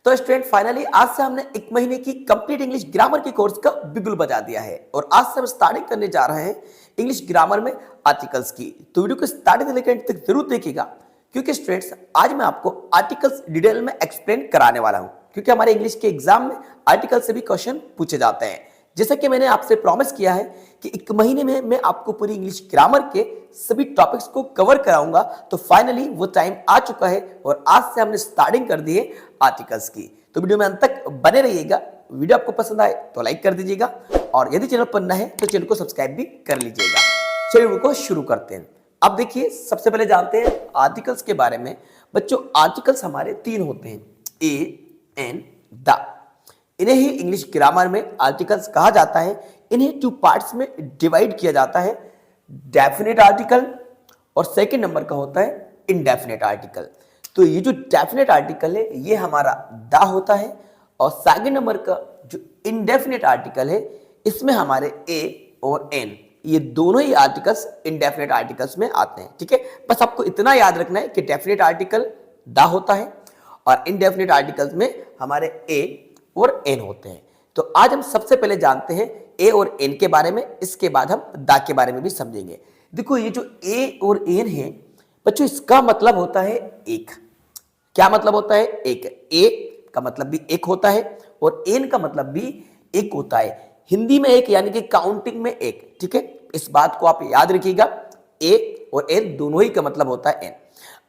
तो student finally आज से हमने एक महीने की कंप्लीट इंग्लिश ग्रामर के कोर्स का बिगुल बजा दिया है और आज से हम स्टार्टिंग करने जा रहे हैं इंग्लिश ग्रामर में आर्टिकल्स की। तो वीडियो को स्टार्टिंग से लेकर एंड तक जरूर देखिएगा क्योंकि स्टूडेंट्स आज मैं आपको आर्टिकल्स डिटेल में एक्सप्लेन कराने वाला हूं क्योंकि हमारे इंग्लिश के एग्जाम में आर्टिकल से भी क्वेश्चन पूछे जाते हैं। जैसा कि मैंने आपसे प्रॉमिस किया है कि एक महीने में मैं आपको पूरी इंग्लिश ग्रामर के सभी टॉपिक्स को कवर कराऊंगा, तो फाइनली वो टाइम आ चुका है और आज से हमने स्टार्टिंग कर दी है आर्टिकल्स की। तो वीडियो में अंत तक बने रहिएगा। वीडियो आपको पसंद आए तो लाइक कर दीजिएगा और यदि चैनल पर नया है तो चैनल को सब्सक्राइब भी कर लीजिएगा। चलिए वीडियो को शुरू करते हैं। अब देखिए, सबसे पहले जानते हैं आर्टिकल्स के बारे में। बच्चों, आर्टिकल्स हमारे तीन होते हैं, ए, एन, द। इन्हें ही इंग्लिश ग्रामर में आर्टिकल्स कहा जाता है। इन्हें टू पार्ट्स में डिवाइड किया जाता है, डेफिनेट आर्टिकल और सेकंड नंबर का होता है इनडेफिनेट आर्टिकल। तो ये जो डेफिनेट आर्टिकल है ये हमारा द होता है और सेकंड नंबर का जो इनडेफिनेट आर्टिकल है इसमें हमारे ए और एन, ये दोनों ही आर्टिकल्स इनडेफिनेट आर्टिकल्स में आते हैं। ठीक है, बस आपको इतना याद रखना है कि डेफिनेट आर्टिकल द होता है और इनडेफिनेट आर्टिकल्स में हमारे ए और एन होते हैं। तो आज हम सबसे पहले जानते हैं ए और एन के बारे में, इसके बाद हम द के बारे में भी समझेंगे। देखो, ये जो ए और एन है बच्चों, इसका मतलब होता है एक। क्या मतलब होता है? एक। ए का मतलब भी एक होता है और एन का मतलब भी एक होता है। हिंदी में एक यानी कि काउंटिंग में एक। ठीक है, इस बात को आप याद रखिएगा। ए और एन दोनों ही का मतलब होता है एन।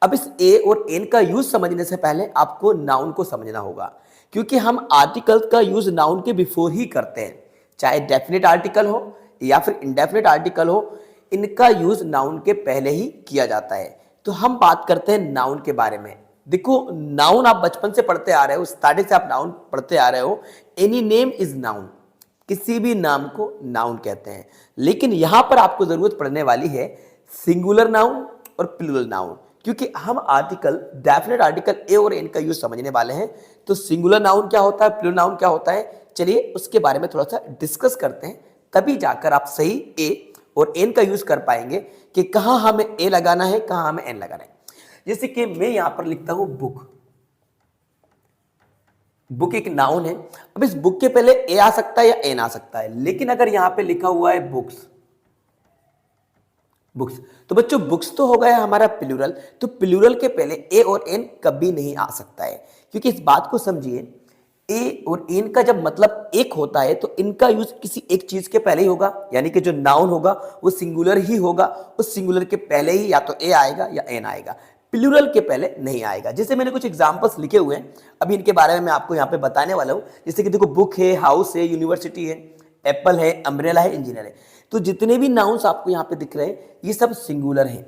अब इस ए और एन का यूज समझने से पहले आपको नाउन को समझना होगा क्योंकि हम आर्टिकल का यूज नाउन के बिफोर ही करते हैं, चाहे डेफिनेट आर्टिकल हो या फिर इनडेफिनेट आर्टिकल हो, इनका यूज नाउन के पहले ही किया जाता है। तो हम बात करते हैं नाउन के बारे में। देखो, नाउन आप बचपन से पढ़ते आ रहे हो, स्टार्टिंग से आप नाउन पढ़ते आ रहे हो। एनी नेम इज नाउन, किसी भी नाम को नाउन कहते हैं। लेकिन यहां पर आपको जरूरत पड़ने वाली है सिंगुलर नाउन और प्लूरल नाउन, क्योंकि हम आर्टिकल डेफिनेट आर्टिकल ए और एन का यूज समझने वाले हैं। तो सिंगुलर नाउन क्या होता है, प्लूरल नाउन क्या होता है, चलिए उसके बारे में थोड़ा सा डिस्कस करते हैं। तभी जाकर आप सही ए और एन का यूज कर पाएंगे कि कहां हमें ए लगाना है, कहां हमें एन लगाना है। जैसे कि मैं यहां पर लिखता हूं बुक। बुक एक नाउन है। अब इस बुक के पहले ए आ सकता है या एन आ सकता है, लेकिन अगर यहां पे लिखा हुआ है बुक्स, बुक्स, तो बच्चों बुक्स तो हो गया हमारा प्लूरल। तो प्लूरल के पहले ए और एन कभी नहीं आ सकता है, क्योंकि इस बात को समझिए, ए और एन का जब मतलब एक होता है तो इनका यूज किसी एक चीज के पहले ही होगा, यानी कि जो नाउन होगा वो सिंगुलर ही होगा। उस सिंगुलर के पहले ही या तो ए आएगा या एन आएगा, प्लूरल के पहले नहीं आएगा। जैसे मैंने कुछ एग्जांपल्स लिखे हुए हैं, अभी इनके बारे में मैं आपको यहाँ पे बताने वाला हूँ। जैसे कि देखो, बुक है, हाउस है, यूनिवर्सिटी है, एप्पल है, अम्ब्रेला है, इंजीनियर है। तो जितने भी नाउन्स आपको यहाँ पे दिख रहे हैं ये सब सिंगुलर हैं,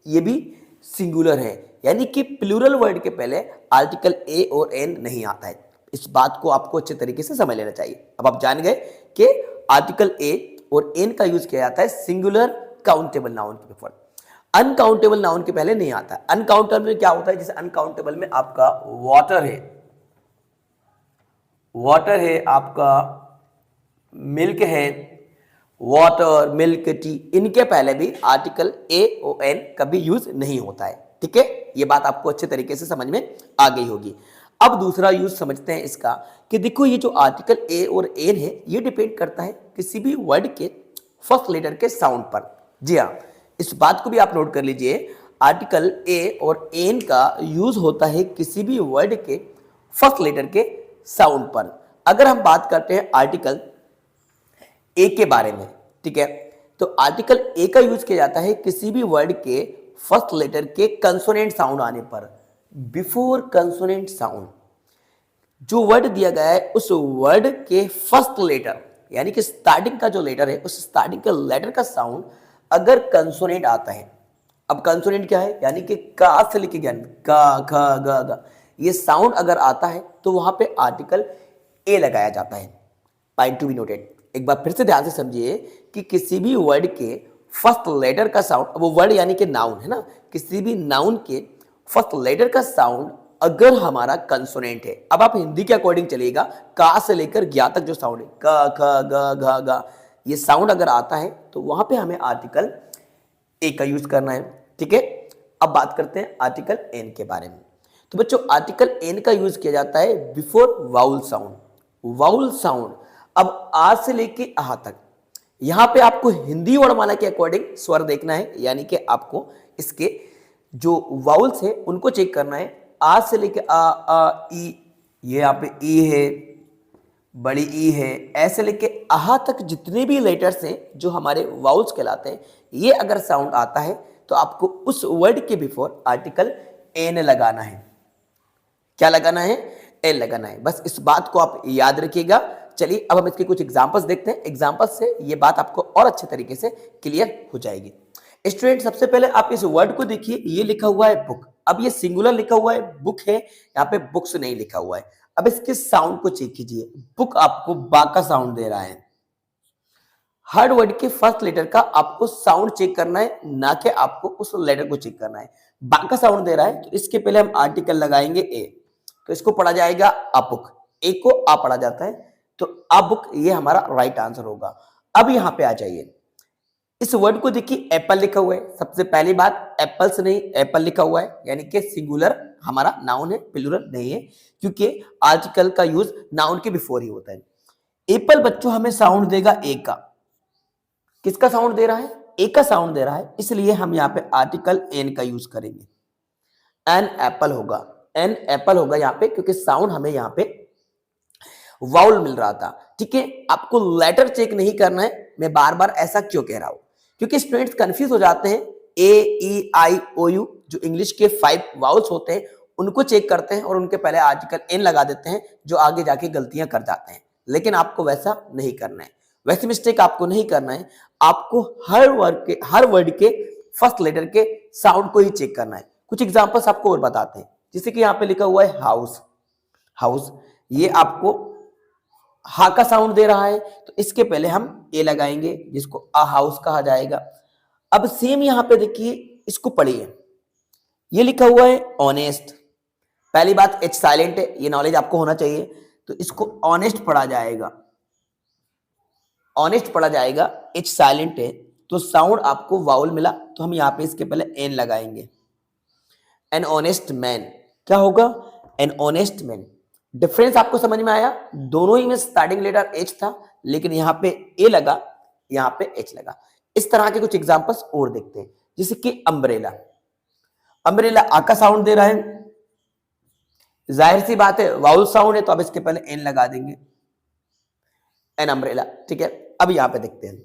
ये भी सिंगुलर है, यानी कि प्लूरल वर्ड के पहले आर्टिकल ए और एन नहीं आता है। इस बात को आपको अच्छे तरीके से समझ लेना चाहिए। अब आप जान गए कि आर्टिकल ए और एन का यूज किया जाता है सिंगुलर काउंटेबल नाउन के बिफोर, अनकाउंटेबल नाउन के पहले नहीं आता। अनकाउंटेबल में क्या होता है, जैसे अनकाउंटेबल में आपका वाटर है, वाटर है, आपका मिल्क है, वाटर, मिल्क, टी, इनके पहले भी आर्टिकल ए और एन कभी यूज नहीं होता है। ठीक है, ये बात आपको अच्छे तरीके से समझ में आ गई होगी। अब दूसरा यूज समझते हैं इसका कि देखो, ये जो आर्टिकल ए और एन है ये डिपेंड करता है किसी भी वर्ड के फर्स्ट लेटर के साउंड पर। जी हाँ, इस बात को भी आप नोट कर लीजिए। आर्टिकल ए और एन का यूज होता है किसी भी वर्ड के फर्स्ट लेटर के साउंड पर। अगर हम बात करते हैं आर्टिकल ए के बारे में, ठीक है, तो आर्टिकल ए का यूज किया जाता है किसी भी वर्ड के फर्स्ट लेटर के कंसोनेंट साउंड आने पर। बिफोर कंसोनेंट साउंड, जो वर्ड दिया गया है उस वर्ड के फर्स्ट लेटर, यानी कि स्टार्टिंग का जो लेटर है उस स्टार्टिंग के लेटर का साउंड अगर कंसोनेंट आता है। अब कंसोनेंट क्या है, यानी कि का से लेके ज्ञान, का, ख, ग, ग, ये साउंड अगर आता है तो वहां पे आर्टिकल ए लगाया जाता है। Point to be noted. एक बार फिर से ध्यान से समझिए कि किसी भी वर्ड के फर्स्ट लेटर का साउंड, वो वर्ड यानी कि नाउन है ना, किसी भी नाउन के फर्स्ट लेटर का साउंड अगर हमारा कंसोनेंट है। अब आप हिंदी के अकॉर्डिंग चलिएगा, का से लेकर ज्ञा तक जो साउंड है, क, ख, ग, घ, ग, ये साउंड अगर आता है तो वहां पे हमें आर्टिकल ए का यूज करना है। ठीक है, अब बात करते हैं आर्टिकल एन के बारे में। तो बच्चों आर्टिकल एन का यूज किया जाता है before vowel sound. Vowel sound अब आ से लेके आहा तक, यहां पे आपको हिंदी वर्णमाला के अकॉर्डिंग स्वर देखना है, यानी कि आपको इसके जो वाउल्स है उनको चेक करना है। आ से लेके आ ई, ये यहाँ पे ई है, बड़ी ई है, ऐसे लेके आहा तक जितने भी लेटर्स हैं जो हमारे वाउल्स कहलाते हैं, ये अगर साउंड आता है तो आपको उस वर्ड के बिफोर आर्टिकल एन लगाना है। क्या लगाना है? एन लगाना है। बस इस बात को आप याद रखिएगा। चलिए अब हम इसके कुछ एग्जांपल्स देखते हैं। एग्जांपल्स से ये बात आपको और अच्छे तरीके से क्लियर हो जाएगी। स्टूडेंट सबसे पहले आप इस वर्ड को देखिए, ये लिखा हुआ है बुक। अब ये सिंगुलर लिखा हुआ है, बुक है, यहाँ पे बुक्स नहीं लिखा हुआ है। अब इसके साउंड को चेक कीजिए। बुक आपको बा का साउंड दे रहा है। हर वर्ड के फर्स्ट लेटर का आपको साउंड चेक करना है, ना कि आपको उस लेटर को चेक करना है। बा का साउंड दे रहा है तो इसके पहले हम आर्टिकल लगाएंगे ए, तो इसको पढ़ा जाएगा अबुक। ए को आ पढ़ा जाता है तो अबुक, ये हमारा राइट आंसर होगा। अब यहां पे आ जाइए, इस वर्ड को देखिए, एप्पल लिखा हुआ है। सबसे पहली बात, एप्पल्स नहीं एप्पल लिखा हुआ है, यानी कि सिंगुलर हमारा नाउन है, प्लूरल नहीं है, क्योंकि आर्टिकल का यूज नाउन के बिफोर ही होता है। एप्पल बच्चों हमें साउंड देगा ए का। किसका साउंड दे रहा है? ए का साउंड दे रहा है, इसलिए हम यहाँ पे आर्टिकल एन का यूज करेंगे। एन एप्पल होगा, एन एप्पल होगा यहाँ पे, क्योंकि साउंड हमें यहाँ पे वाउल मिल रहा था। ठीक है, आपको लेटर चेक नहीं करना है। मैं बार बार ऐसा क्यों कह रहा हूं? क्योंकि स्टूडेंट्स कंफ्यूज हो जाते हैं। ए ई आई ओ यू जो इंग्लिश के 5 वाउल्स होते हैं उनको चेक करते हैं और उनके पहले आर्टिकल एन लगा देते हैं, जो आगे जाके गलतियां कर जाते हैं। लेकिन आपको वैसा नहीं करना है, वैसे मिस्टेक आपको नहीं करना है। आपको हर वर्ड के फर्स्ट लेटर के साउंड को ही चेक करना है। कुछ एग्जांपल्स आपको और बताते हैं, जैसे कि यहाँ पे लिखा हुआ है हाउस। हाउस ये आपको हा का साउंड दे रहा है, तो इसके पहले हम ए लगाएंगे, जिसको अ हाउस कहा जाएगा। अब सेम यहां पे देखिए, इसको पढ़िए, ये लिखा हुआ है ऑनेस्ट। पहली बात एच साइलेंट है, ये नॉलेज आपको होना चाहिए, तो इसको ऑनेस्ट पढ़ा जाएगा। ऑनेस्ट पढ़ा जाएगा, एच साइलेंट है, तो साउंड आपको वाउल मिला, तो हम यहां पे इसके पहले एन लगाएंगे। एन ऑनेस्ट मैन, क्या होगा? An honest man. डिफरेंस आपको समझ में आया? दोनों ही में स्टार्टिंग लेटर एच था, लेकिन यहां पे ए लगा, यहां पे एच लगा। इस तरह के कुछ एग्जांपल्स और देखते हैं, जैसे कि अम्ब्रेला। अम्ब्रेला आ का साउंड दे रहा है, जाहिर सी बात है वाउल साउंड है, तो अब इसके पहले एन लगा देंगे, एन अम्ब्रेला। ठीक है, अब यहां पे देखते हैं,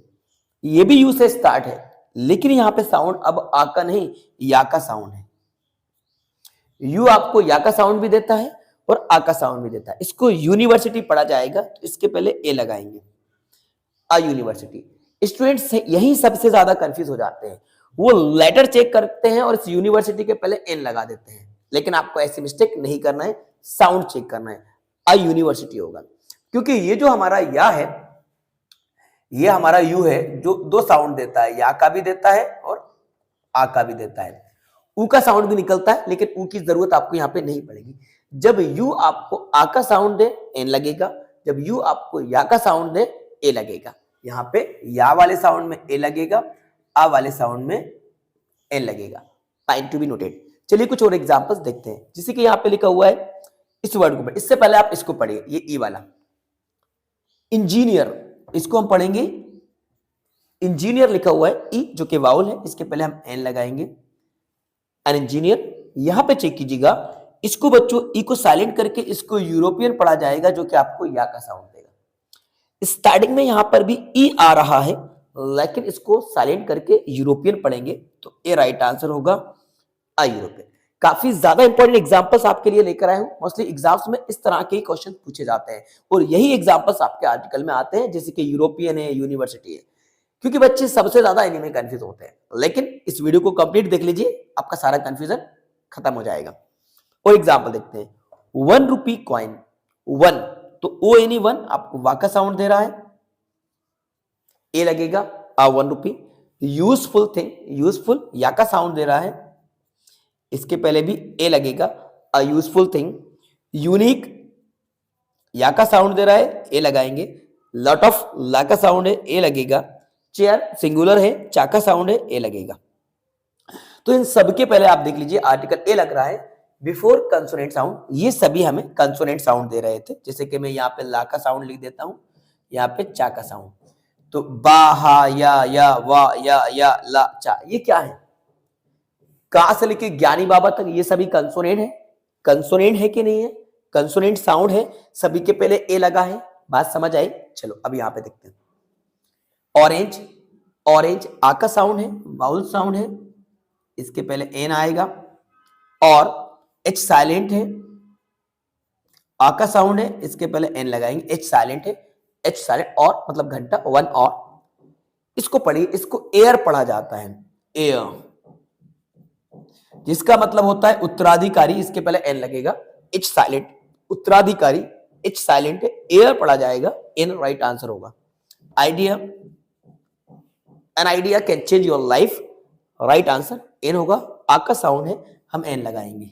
ये भी यू से स्टार्ट है, लेकिन यहां पे साउंड अब आ का नहीं या का साउंड है। यू आपको या का साउंड भी देता है और आ का साउंड भी देता है। इसको यूनिवर्सिटी पढ़ा जाएगा, तो इसके पहले ए लगाएंगे, आ यूनिवर्सिटी। स्टूडेंट्स यही सबसे ज्यादा कंफ्यूज हो जाते हैं, वो लेटर चेक करते हैं और इस यूनिवर्सिटी के पहले एन लगा देते हैं। लेकिन आपको ऐसी मिस्टेक नहीं करना है, साउंड चेक करना है, आ यूनिवर्सिटी होगा। क्योंकि ये जो हमारा या है, ये हमारा यू है, जो दो साउंड देता है, या का भी देता है और आ का भी देता है। ऊ का साउंड भी निकलता है, लेकिन ऊ की जरूरत आपको यहाँ पे नहीं पड़ेगी। जब यू आपको आ का साउंड दे एन लगेगा, जब यू आपको या का साउंड दे ए लगेगा। यहाँ पे या वाले साउंड में ए लगेगा, आ वाले साउंड में एन लगेगा। Point to be noted. चलिए कुछ और एग्जांपल्स देखते हैं, जैसे कि यहाँ पे लिखा हुआ है, इस वर्ड को इससे पहले आप इसको पढ़िए, ये ई वाला इंजीनियर, इसको हम पढ़ेंगे इंजीनियर लिखा हुआ है ई, जो कि वाउल है, इसके पहले हम एन लगाएंगे, एन इंजीनियर। यहां पे चेक कीजिएगा, इसको बच्चों ई को साइलेंट करके इसको यूरोपियन पढ़ा जाएगा, जो कि आपको या का साउंड देगा। स्टार्टिंग में यहां पर भी ई आ रहा है, लेकिन इसको साइलेंट करके यूरोपियन पढ़ेंगे, तो ए राइट आंसर होगा, आ यूरोपियन। काफी ज्यादा इंपॉर्टेंट एग्जांपल्स आपके लिए लेकर आए हूं। मोस्टली एग्जाम्स में इस तरह के क्वेश्चन पूछे जाते हैं और यही एग्जांपल्स आपके आर्टिकल में आते हैं, जैसे कि यूरोपियन है, यूनिवर्सिटी है, क्योंकि बच्चे सबसे ज्यादा इन्हीं में कंफ्यूज होते हैं। लेकिन इस वीडियो को कंप्लीट देख लीजिए, आपका सारा कंफ्यूजन खत्म हो जाएगा। और एग्जाम्पल देखते हैं, 1 रुपी कॉइन, 1 तो ओ एनी 1 आपको वा का साउंड दे रहा है, ए लगेगा, आ 1 रुपी। यूजफुल थिंग, यूजफुल या का साउंड दे रहा है, इसके पहले भी ए लगेगा, अ यूजफुल थिंग। यूनिक या का साउंड दे रहा है, ए लगाएंगे। लॉट ऑफ ला का साउंड है, ए लगेगा। चेयर सिंगुलर है, चा का साउंड है, ए लगेगा। तो इन सबके पहले आप देख लीजिए आर्टिकल ए लग रहा है, बिफोर कंसोनेंट साउंड, ये सभी हमें कंसोनेंट साउंड दे रहे थे। जैसे कि मैं यहाँ पे ला का साउंड लिख देता हूँ, यहाँ पे चा का साउंड। तो बा, हा, या, वा, या, ला, चा, ये क्या है? का से लेके ज्ञानी बाबा तक ये सभी कंसोनेंट है। कंसोनेंट है कि नहीं है? कंसोनेंट साउंड है, सभी के पहले ए लगा है। बात समझ आई? चलो अब यहाँ पे देखते हैं। ऑरेंज, ऑरेंज आ का साउंड है, वाउल साउंड है, इसके पहले एन आएगा। और एच साइलेंट है, आ का साउंड है, इसके पहले एन लगाएंगे, एच साइलेंट है, एच साइलेंट और मतलब घंटा वन और। इसको पढ़िए, इसको एयर पढ़ा जाता है, एयर, जिसका मतलब होता है उत्तराधिकारी, इसके पहले एन लगेगा, एच साइलेंट, उत्तराधिकारी, एच साइलेंट है, एयर पढ़ा जाएगा, एन राइट आंसर होगा। Idea, an idea can change your life, right answer an होगा। आ का साउंड है, हम एन लगाएंगे।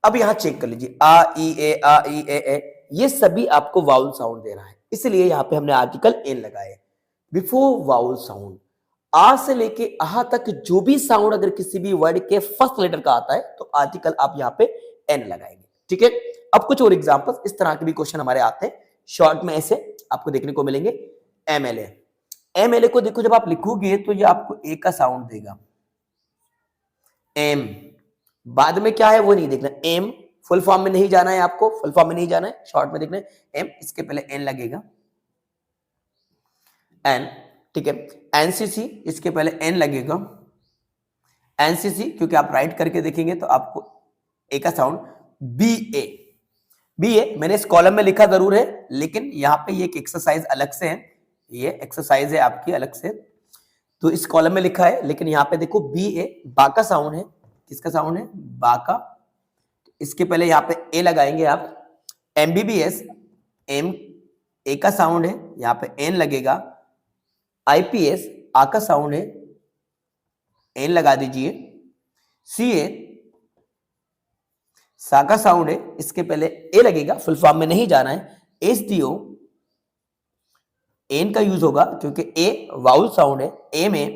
अब यहां चेक कर लीजिए, आ ई ए, ये सभी आपको वाउल साउंड दे रहा है, इसलिए यहां पे हमने आर्टिकल एन लगाए। बिफोर वाउल साउंड, आ से लेके आ तक जो भी साउंड अगर किसी भी वर्ड के फर्स्ट लेटर का आता है तो आर्टिकल आप यहाँ पे एन लगाएंगे। ठीक है, अब कुछ और एग्जांपल्स, इस तरह के भी क्वेश्चन हमारे आते हैं शॉर्ट में, ऐसे आपको देखने को मिलेंगे। एमएलए, एमएलए को देखो जब आप लिखोगे तो ये आपको ए का साउंड देगा। एम बाद में क्या है वो नहीं देखना, एम फुल फॉर्म में नहीं जाना है, आपको फुल फॉर्म में नहीं जाना है, शॉर्ट में देखना है। एम, इसके पहले एन लगेगा, एन, ठीक है। एनसीसी, इसके पहले एन लगेगा, एनसीसी, क्योंकि आप राइट करके देखेंगे तो आपको ए का साउंड। बी ए, बी ए मैंने इस कॉलम में लिखा जरूर है, लेकिन यहाँ पे ये एक एक्सरसाइज अलग से है, ये एक्सरसाइज है आपकी अलग से, तो इस कॉलम में लिखा है, लेकिन यहाँ पे देखो बी ए, बा का साउंड है। किसका साउंड है? बा का। इसके पहले यहाँ पे ए लगाएंगे आप। एमबीबीएस, एम ए का साउंड है, यहाँ पे एन लगेगा। आईपीएस, आ का साउंड है, एन लगा दीजिए। सीए, सा का साउंड है, इसके पहले ए लगेगा, फुल फॉर्म में नहीं जाना है। एसडीओ, एन का यूज होगा क्योंकि ए वाउल साउंड है। एम ए,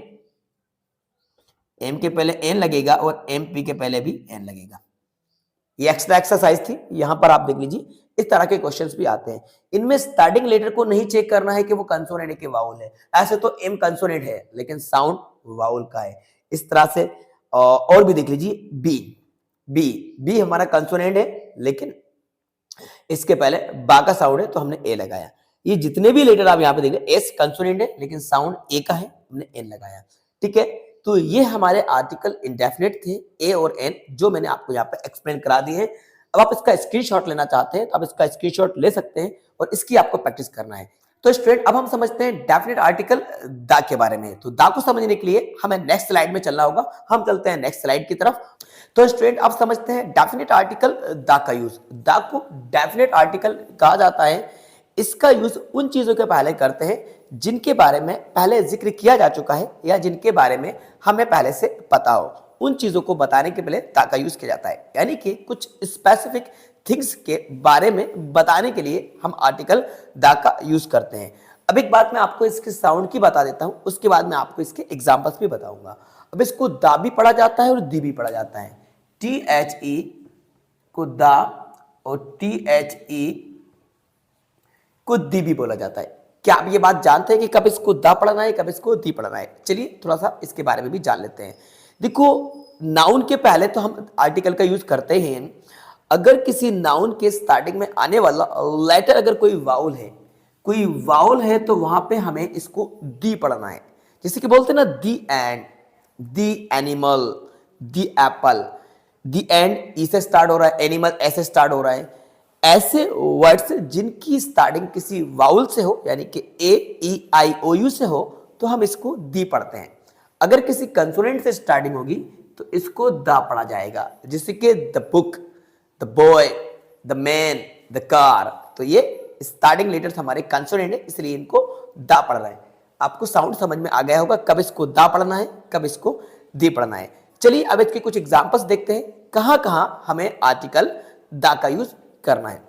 एम के पहले एन लगेगा और एम पी के पहले भी एन लगेगा। ये एक्स्ट्रा एक्सरसाइज थी, यहां पर आप देख लीजिए, इस तरह के क्वेश्चंस भी आते हैं। इनमें स्टार्टिंग लेटर को नहीं चेक करना है कि वो कंसोनेंट है कि वाउल है। ऐसे तो एम कंसोनेंट है लेकिन साउंड वाउल का है, इस तरह से। और भी देख लीजिए, बी, बी, बी हमारा कंसोनेंट है लेकिन इसके पहले बा का साउंड है तो हमने ए लगाया। ये जितने भी लेटर आप यहाँ पे देख रहे, एस कंसोनेंट है लेकिन साउंड ए का है, हमने एन लगाया। ठीक है, तो ये हमारे आर्टिकल इंडेफिनिट थे, ए और एन, जो मैंने आपको यहाँ पे एक्सप्लेन करा दिए हैं। अब आप इसका स्क्रीनशॉट लेना चाहते हैं तो आप इसका स्क्रीनशॉट ले सकते हैं और इसकी आपको प्रैक्टिस करना है। तो स्टूडेंट अब हम समझते हैं डेफिनेट आर्टिकल दा के बारे में। तो दा को समझने के लिए हमें नेक्स्ट स्लाइड में चलना होगा, हम चलते हैं नेक्स्ट स्लाइड की तरफ। तो स्टूडेंट अब समझते हैं डेफिनेट आर्टिकल दा का यूज। दा को डेफिनेट आर्टिकल कहा जाता है, इसका यूज उन चीजों के पहले करते हैं जिनके बारे में पहले जिक्र किया जा चुका है या जिनके बारे में हमें पहले से पता हो, उन चीजों को बताने के पहले दा का यूज किया जाता है। यानी कि कुछ स्पेसिफिक थिंग्स के बारे में बताने के लिए हम आर्टिकल दा का यूज करते हैं। अब एक बात मैं आपको इसके साउंड की बता देता हूं, उसके बाद मैं आपको इसके एग्जांपल्स भी बताऊंगा। अब इसको दा भी पढ़ा जाता है और दी भी पढ़ा जाता है। THE को दा और THE को दी भी बोला जाता है। क्या आप ये बात जानते हैं कि कब इसको दा पढ़ना है, कब इसको दी पढ़ना है? चलिए थोड़ा सा इसके बारे में भी जान लेते हैं। देखो, नाउन के पहले तो हम आर्टिकल का यूज करते हैं। अगर किसी नाउन के स्टार्टिंग में आने वाला लेटर अगर कोई वाउल है तो वहां पे हमें इसको दी पढ़ना है। जैसे कि बोलते हैं ना, the end, the animal, the apple. The end E से स्टार्ट हो रहा है, एनिमल ऐसे स्टार्ट हो रहा है। ऐसे वर्ड्स जिनकी स्टार्टिंग किसी वाउल से हो, यानी कि AEIOU से हो, तो हम इसको दी पढ़ते हैं। अगर किसी कंसोनेंट से स्टार्टिंग होगी तो इसको दा पढ़ा जाएगा, जैसे कि the book, the boy, the man, the car. तो ये स्टार्टिंग लेटर्स हमारे कंसोनेंट है, इसलिए इनको दा पढ़ रहा है। आपको साउंड समझ में आ गया होगा कब इसको दा पढ़ना है, कब इसको दी पढ़ना है। चलिए अब इसके कुछ एग्जांपल्स देखते हैं, कहां कहां हमें आर्टिकल दा का यूज करना है।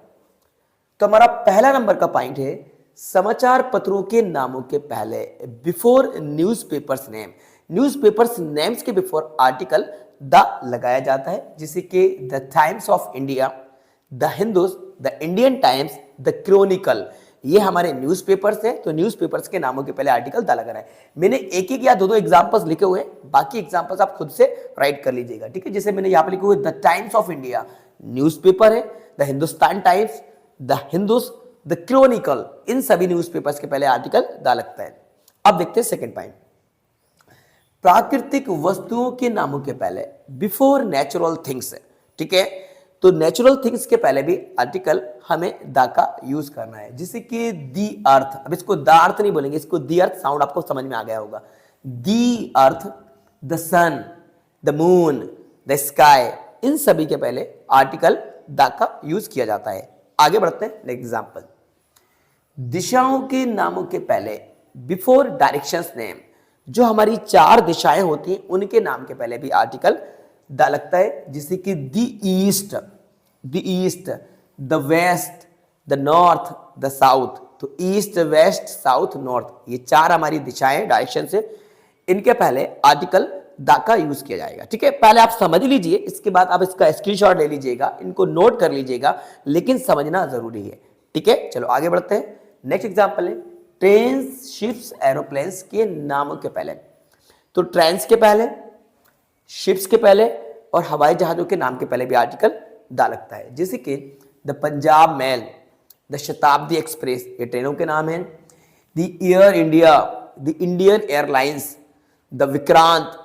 तो हमारा पहला नंबर का पॉइंट है, समाचार पत्रों के नामों के पहले, before newspapers name. Newspapers names के बिफोर आर्टिकल द लगाया जाता है, जिसे कि the Times of India, the Hindus, the Indian times, the Chronicle, ये हमारे न्यूज़पेपर्स हैं, तो न्यूज़पेपर्स के नामों के पहले आर्टिकल द लगा रहा है। मैंने एक एक या दो दो एग्जांपल्स लिखे हुए हैं, बाकी एग्जांपल्स आप खुद से राइट कर लीजिएगा, ठीक है। जैसे मैंने यहाँ पे लिखे हुए the Times of India newspaper है, the Hindustan Times, the Hindus, the Chronicle, इन सभी न्यूज़पेपर्स के पहले आर्टिकल द लगता है। अब देखते हैं सेकेंड पॉइंट, प्राकृतिक वस्तुओं के नामों के पहले, बिफोर नेचुरल थिंग्स, ठीक है। तो नेचुरल थिंग्स के पहले भी आर्टिकल हमें द का यूज करना है, जैसे कि दी अर्थ, अब इसको द अर्थ नहीं बोलेंगे, इसको दी अर्थ, साउंड आपको समझ में आ गया होगा। The earth, the sun, the moon, the sky, इन सभी के पहले आर्टिकल द का यूज किया जाता है। आगे बढ़ते हैं, नेक्स्ट एग्जांपल, दिशाओं के नामों के पहले, बिफोर डायरेक्शंस नेम, जो हमारी चार दिशाएं होती हैं उनके नाम के पहले भी आर्टिकल द लगता है, जैसे कि the east, the west, the north, the south. तो ईस्ट, वेस्ट, साउथ, नॉर्थ, ये चार हमारी दिशाएं, डायरेक्शन से, इनके पहले आर्टिकल द का यूज किया जाएगा, ठीक है। पहले आप समझ लीजिए, इसके बाद आप इसका स्क्रीनशॉट ले लीजिएगा, इनको नोट कर लीजिएगा, लेकिन समझना जरूरी है, ठीक है। चलो आगे बढ़ते हैं, नेक्स्ट एग्जांपल है ट्रेन, शिप्स, एरोप्लेन्स के नामों के पहले। तो ट्रेन्स के पहले, शिप्स के पहले और हवाई जहाजों के नाम के पहले भी आर्टिकल द लगता है, जैसे कि द पंजाब मेल, द शताब्दी एक्सप्रेस, ये ट्रेनों के नाम हैं। The air India, the Indian airlines, the Vikrant,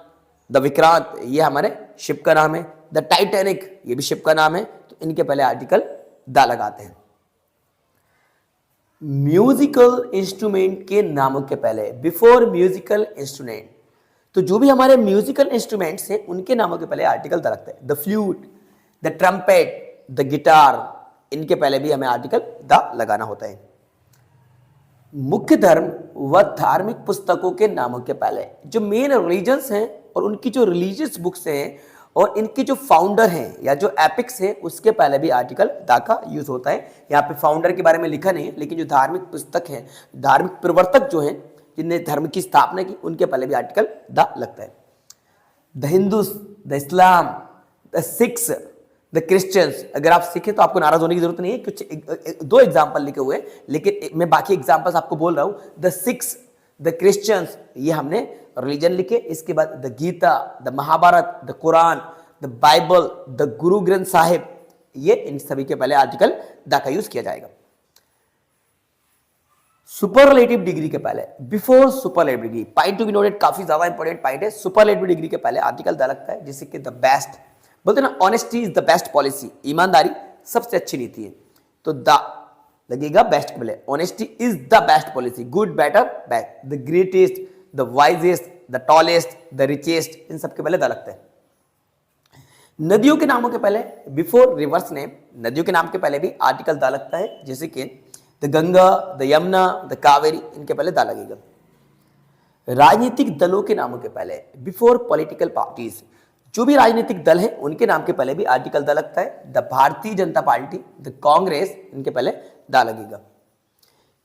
ये हमारे शिप का नाम है। द टाइटैनिक, ये भी शिप का नाम है, तो इनके पहले आर्टिकल द लगाते हैं। म्यूजिकल इंस्ट्रूमेंट के नामों के पहले, बिफोर म्यूजिकल इंस्ट्रूमेंट, तो जो भी हमारे म्यूजिकल इंस्ट्रूमेंट्स हैं उनके नामों के पहले आर्टिकल द लगता है। The flute, the trumpet, the guitar, इनके पहले भी हमें आर्टिकल द लगाना होता है। मुख्य धर्म व धार्मिक पुस्तकों के नामों के पहले, जो मेन रिलीजन्स हैं और उनकी जो रिलीजियस बुक्स हैं और इनके जो फाउंडर हैं या जो एपिक्स है, उसके पहले भी आर्टिकल द का यूज होता है। यहाँ पे फाउंडर के बारे में लिखा नहीं है, लेकिन जो धार्मिक पुस्तक है, धार्मिक प्रवर्तक जो हैं जिनने धर्म की स्थापना की, उनके पहले भी आर्टिकल द लगता है। The Hindus, the Islam, the Sikhs, the Christians, अगर आप सीखें तो आपको नाराज होने की जरूरत नहीं है, कुछ दो एग्जाम्पल लिखे हुए हैं, लेकिन मैं बाकी एग्जाम्पल्स आपको बोल रहा हूं। द सिख्स, द क्रिश्चियंस, ये हमने रिलीजन लिखे। इसके बाद the Gita, the Mahabharata, the Quran, the Bible, the Guru Granth Sahib, ये इन सभी के पहले आर्टिकल द का यूज किया जाएगा। सुपरलेटिव डिग्री के पहले, before superlative degree, point to be noted, काफी ज्यादा इंपॉर्टेंट पॉइंट है। सुपरलेटिव डिग्री के पहले आर्टिकल द लगता है, जैसे कि द बेस्ट, बोलते हैं ना honesty is the best policy, ईमानदारी सबसे अच्छी नीति है, तो द लगेगा बेस्ट के पहले। Honesty is the best policy, good, better, best, the greatest, the wisest, the tallest, the richest, इन सबके पहले द लगता है। नदियों के नामों के पहले, बिफोर रिवर्स नेम, नदियों के नाम के पहले भी आर्टिकल द लगता है, जैसे कि the Ganga, the Yamuna, the Kaveri, इनके पहले द लगेगा। राजनीतिक दलों के नामों के पहले, बिफोर पॉलिटिकल पार्टीज, जो भी राजनीतिक दल है उनके नाम के पहले भी आर्टिकल द लगता है। The Bharatiya Janata party, the Congress, इनके पहले द लगेगा।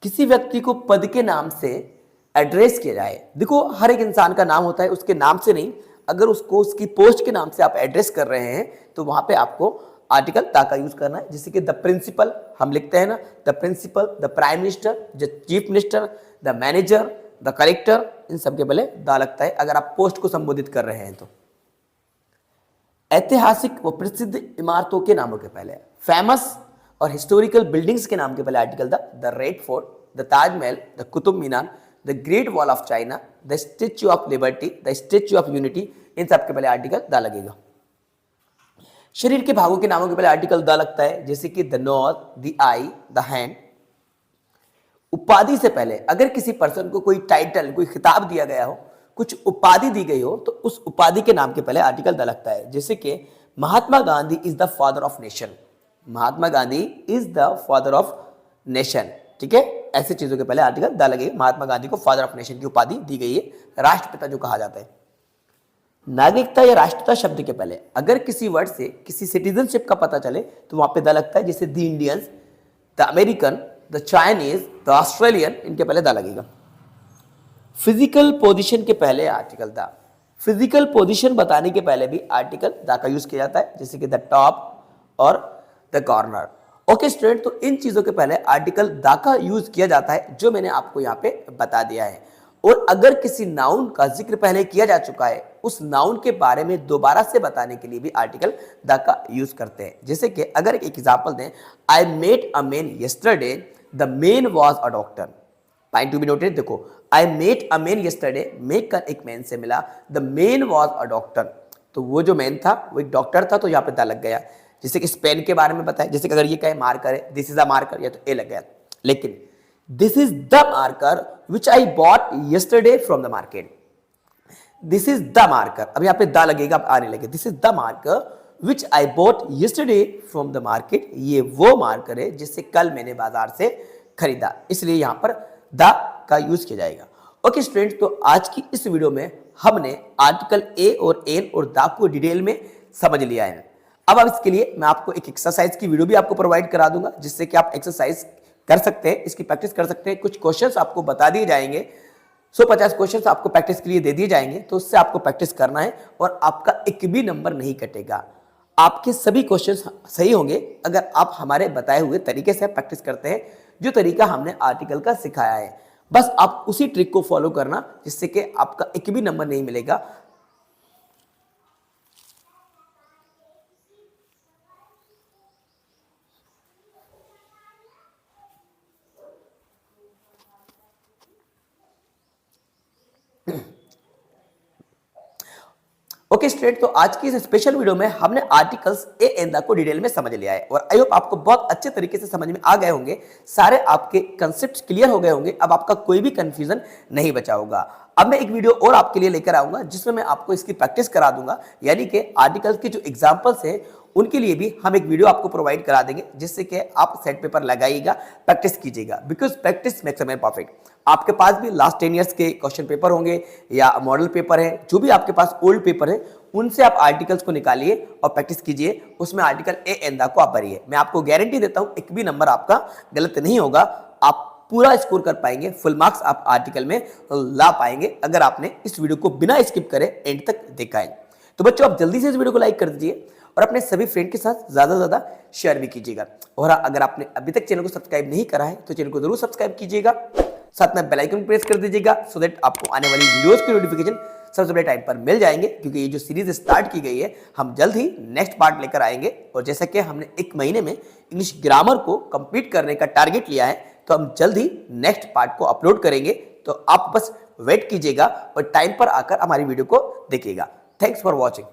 किसी व्यक्ति को पद के नाम से एड्रेस किया जाए, देखो हर एक इंसान का नाम होता है, उसके नाम से नहीं, अगर उसको उसकी पोस्ट के नाम से आप एड्रेस कर रहे हैं तो वहां पे आपको आर्टिकल द का यूज करना है, जैसे कि द प्रिंसिपल, हम लिखते हैं ना, the principal, the prime minister, the chief minister, the manager, the collector, इन सब के पहले द लगता है अगर आप पोस्ट को संबोधित कर रहे हैं तो। ऐतिहासिक व प्रसिद्ध इमारतों के नामों के पहले, फेमस और हिस्टोरिकल बिल्डिंग्स के नाम के पहले article the Red Fort, the Taj Mahal, the Qutub Minar, the Great Wall of China, the Statue of Liberty, the Statue of Unity, इन सब के पहले आर्टिकल द लगेगा। शरीर के भागों के नामों के पहले आर्टिकल द लगता है, जैसे कि the nose, the I, the hand. उपाधि से पहले, अगर किसी पर्सन को कोई टाइटल, कोई खिताब दिया गया हो, कुछ उपाधि दी गई हो, तो उस उपाधि के नाम के पहले आर्टिकल द लगता है, जैसे कि Mahatma Gandhi is the father of nation, Mahatma Gandhi is the father of nation, ठीक है। ऐसी चीजों के पहले आर्टिकल द लगेगा। महात्मा गांधी को फादर ऑफ नेशन की उपाधि दी गई है, राष्ट्रपिता जो कहा जाता है। नागरिकता या राष्ट्रता शब्द के पहले, अगर किसी वर्ड से किसी सिटीजनशिप का पता चले तो वहां पे द लगता है, जैसे the Indians, the American, the Chinese, the Australian, इनके पहले द लगेगा। फिजिकल पोजीशन के पहले आर्टिकल द, फिजिकल पोजीशन बताने के पहले भी आर्टिकल द का यूज किया जाता है, जैसे कि द टॉप और द कॉर्नर। ओके स्टूडेंट, तो इन चीजों के पहले आर्टिकल द का यूज किया जाता है, जो मैंने आपको यहाँ पे बता दिया है। और अगर किसी नाउन का जिक्र पहले किया जा चुका है, उस नाउन के बारे में दोबारा से बताने के लिए भी आर्टिकल द का यूज करते हैं। जैसे कि अगर एक एग्जांपल दें, I met a man yesterday, the man was a doctor. Point to be noted, देखो I met a man yesterday, make कर एक मैन से मिला, the man was a doctor, तो वो जो मैन था वो एक डॉक्टर था, तो यहाँ पे द लग गया। जैसे कि स्पेन के बारे में बताया, जैसे कि अगर ये कहे मार्कर है, दिस इज अ मार्कर, या तो ए लग गया। लेकिन this is the marker which I bought yesterday from the market, this is the marker, अब यहाँ पे द लगेगा, अब आने लगे, this is the marker which I bought yesterday from the market, ये वो मार्कर है जिससे कल मैंने बाजार से खरीदा, इसलिए यहाँ पर द का यूज किया जाएगा। ओके स्टूडेंट्स, तो आज की इस वीडियो में हमने आर्टिकल ए और एन और द को डिटेल में समझ लिया है। अब इसके लिए मैं आपको एक एक्सरसाइज की वीडियो भी आपको प्रोवाइड करा दूंगा, जिससे कि आप एक्सरसाइज कर सकते हैं, इसकी प्रैक्टिस कर सकते हैं। कुछ क्वेश्चंस आपको बता दिए जाएंगे, 150 क्वेश्चंस आपको प्रैक्टिस के लिए दे दिए जाएंगे, तो उससे आपको प्रैक्टिस करना है और आपका एक भी नंबर नहीं कटेगा। आपके सभी क्वेश्चंस सही होंगे अगर आप हमारे बताए हुए तरीके से प्रैक्टिस करते हैं, जो तरीका हमने आर्टिकल का सिखाया है। बस आप उसी ट्रिक को फॉलो करना, जिससे कि आपका एक भी नंबर नहीं मिलेगा। ओके स्टूडेंट, तो आज की इस स्पेशल वीडियो में हमने आर्टिकल्स ए एंड द को डिटेल में समझ लिया है और आई होप आपको बहुत अच्छे तरीके से समझ में आ गए होंगे, सारे आपके कंसेप्ट्स क्लियर हो गए होंगे, अब आपका कोई भी कंफ्यूजन नहीं बचा होगा। अब मैं एक वीडियो और आपके लिए लेकर आऊंगा, जिसमें मैं आपको इसकी प्रैक्टिस करा दूंगा, यानी कि आर्टिकल्स के जो एग्जाम्पल्स हैं उनके लिए भी हम एक वीडियो आपको प्रोवाइड करा देंगे, जिससे कि आप सेट पेपर लगाइएगा, प्रैक्टिस कीजिएगा, because practice makes a man perfect. आपके पास भी लास्ट 10 ईयर्स के क्वेश्चन पेपर होंगे या मॉडल पेपर है, जो भी आपके पास ओल्ड पेपर है, उनसे आप आर्टिकल्स को निकालिए और प्रैक्टिस कीजिए, उसमें आर्टिकल ए एंड द को आप भरिए। मैं आपको गारंटी देता हूं एक भी नंबर आपका गलत नहीं होगा, आप पूरा स्कोर कर पाएंगे, फुल मार्क्स आप आर्टिकल में ला पाएंगे अगर आपने इस वीडियो को बिना स्किप करे एंड तक देखा है। तो बच्चों, आप जल्दी से इस वीडियो को लाइक कर दीजिए और अपने सभी फ्रेंड के साथ ज्यादा से ज्यादा शेयर भी कीजिएगा। और अगर आपने अभी तक चैनल को सब्सक्राइब नहीं करा है तो चैनल को जरूर सब्सक्राइब कीजिएगा, साथ में बेल आइकन प्रेस कर दीजिएगा, सो दैट आपको आने वाली वीडियोस की नोटिफिकेशन सबसे पहले टाइम पर मिल जाएंगे। क्योंकि ये जो सीरीज स्टार्ट की गई है, हम जल्द ही नेक्स्ट पार्ट लेकर आएंगे। और जैसा कि हमने एक महीने में इंग्लिश ग्रामर को कंप्लीट करने का टारगेट लिया है, तो हम जल्द ही नेक्स्ट पार्ट को अपलोड करेंगे। तो आप बस वेट कीजिएगा और टाइम पर आकर हमारी वीडियो को देखिएगा। Thanks for watching.